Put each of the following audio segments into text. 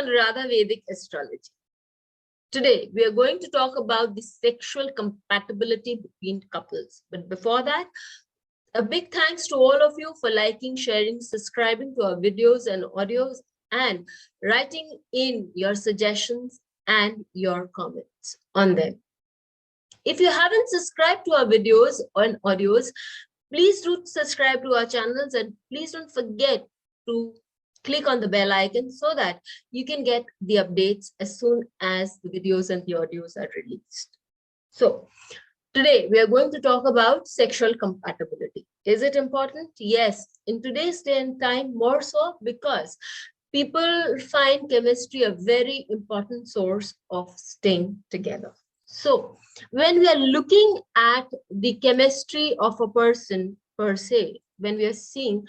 Anuradha Vedic Astrology. Today, we are going to talk about the sexual compatibility between couples. But before that, a big thanks to all of you for liking, sharing, subscribing to our videos and audios, and writing in your suggestions and your comments on them. If you haven't subscribed to our videos and audios, please do subscribe to our channels, and please don't forget to click on the bell icon so that you can get the updates as soon as the videos and the audios are released. So today we are going to talk about sexual compatibility. Is it important? Yes, in today's day and time, more so, because people find chemistry a very important source of staying together. So when we are looking at the chemistry of a person per se, when we are seeing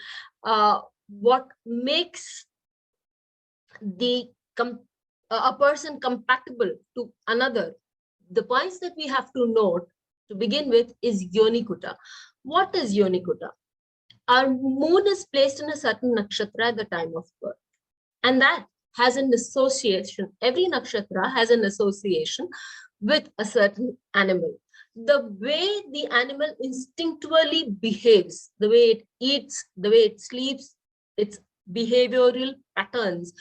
what makes a person compatible to another, the points that we have to note to begin with is Yoni Kuta. What is Yoni Kuta? Our moon is placed in a certain nakshatra at the time of birth, and that has an association. Every nakshatra has an association with a certain animal. The way the animal instinctually behaves, the way it eats, the way it sleeps, its behavioral patterns,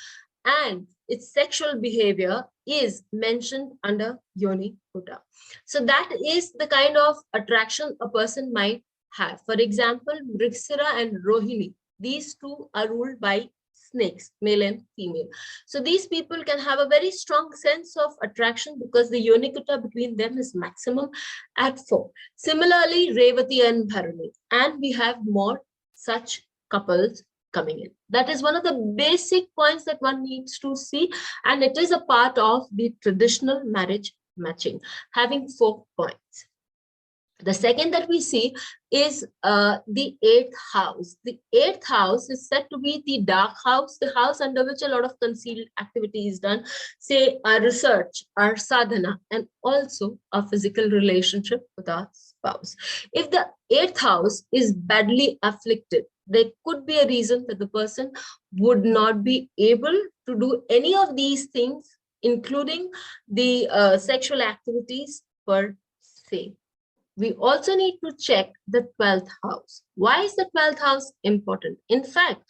and its sexual behavior is mentioned under Yoni Kuta. So that is the kind of attraction a person might have. For example, Mriksira and Rohini, these two are ruled by snakes, male and female. So these people can have a very strong sense of attraction because the Yoni Kuta between them is maximum at 4. Similarly, Revati and Bharani, and we have more such couples coming in. That is one of the basic points that one needs to see, and it is a part of the traditional marriage matching, having 4 points. The second that we see is the 8th house. The 8th house is said to be the dark house, the house under which a lot of concealed activity is done, say our research, our sadhana, and also a physical relationship with our spouse. If the 8th house is badly afflicted, there could be a reason that the person would not be able to do any of these things, including the sexual activities per se. We also need to check the 12th house. Why is the 12th house important? In fact,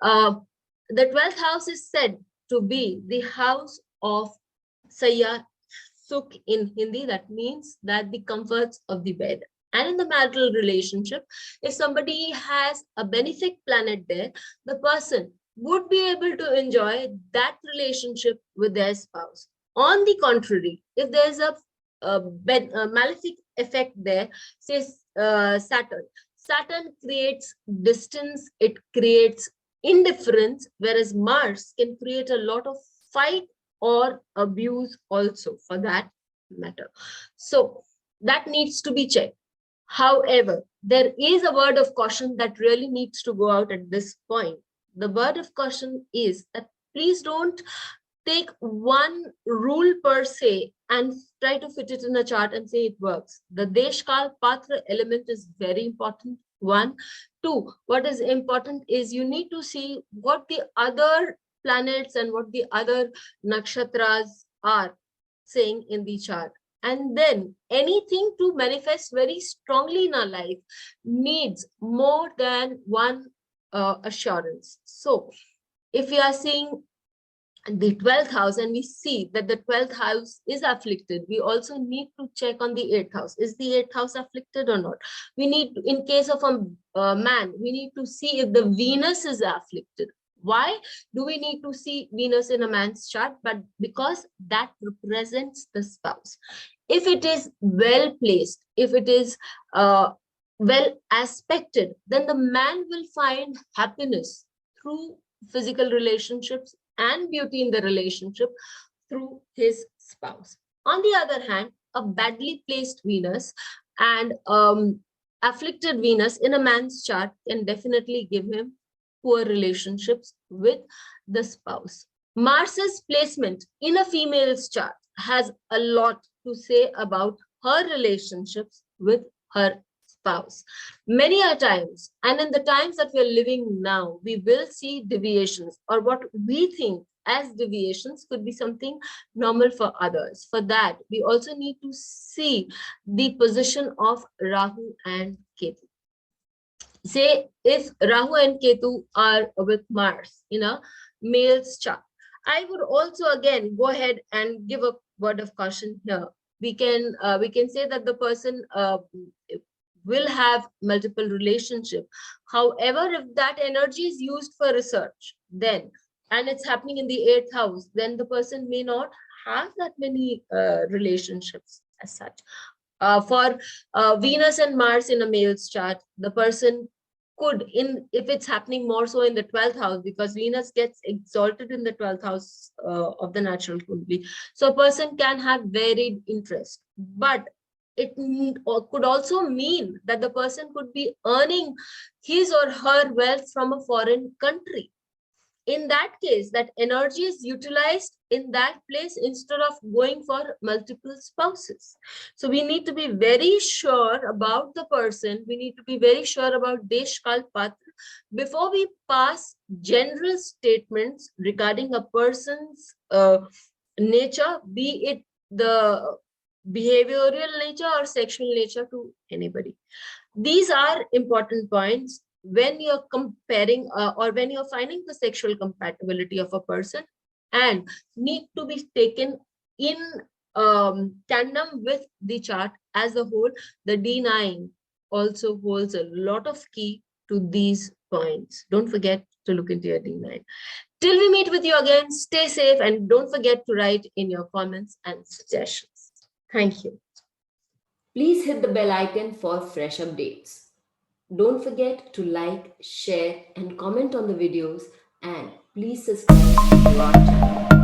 the 12th house is said to be the house of Saya Sukh in Hindi. That means that the comforts of the bed. And in the marital relationship, if somebody has a benefic planet there, the person would be able to enjoy that relationship with their spouse. On the contrary, if there's a malefic effect there, say Saturn creates distance, it creates indifference, whereas Mars can create a lot of fight or abuse also, for that matter. So that needs to be checked. However, there is a word of caution that really needs to go out at this point. The word of caution is that please don't take one rule per se and try to fit it in a chart and say it works. The Deshkal Patra element is very important. 1. 2, what is important is you need to see what the other planets and what the other nakshatras are saying in the chart. And then anything to manifest very strongly in our life needs more than one assurance. So if we are seeing the 12th house and we see that the 12th house is afflicted, we also need to check on the 8th house. Is the 8th house afflicted or not? We need, in case of a man, we need to see if the Venus is afflicted. Why do we need to see Venus in a man's chart? But because that represents the spouse. If it is well placed, if it is well aspected, then the man will find happiness through physical relationships and beauty in the relationship through his spouse. On the other hand, a badly placed Venus and afflicted Venus in a man's chart can definitely give him poor relationships with the spouse. Mars's placement in a female's chart has a lot to say about her relationships with her spouse. Many a times, and in the times that we're living now, we will see deviations, or what we think as deviations could be something normal for others. For that, we also need to see the position of Rahu and Ketu. Say if Rahu and Ketu are with Mars in a male's chart, I would also again go ahead and give a word of caution here. We can say that the person will have multiple relationship. However, if that energy is used for research, then and it's happening in the eighth house, then the person may not have that many relationships as such. For Venus and Mars in a male's chart, the person could, in if it's happening more so in the 12th house, because Venus gets exalted in the 12th house of the natural kundali. So a person can have varied interest, but it could also mean that the person could be earning his or her wealth from a foreign country. In that case, that energy is utilized in that place instead of going for multiple spouses. So we need to be very sure about the person. We need to be very sure about Desh Kal Patra before we pass general statements regarding a person's nature, be it the behavioral nature or sexual nature, to anybody. These are important points when you're comparing or when you're finding the sexual compatibility of a person, and need to be taken in tandem with the chart as a whole. The D9 also holds a lot of key to these points. Don't forget to look into your D9. Till we meet with you again, stay safe and don't forget to write in your comments and suggestions. Thank you. Please hit the bell icon for fresh updates. Don't forget to like, share, and comment on the videos, and please subscribe to our channel.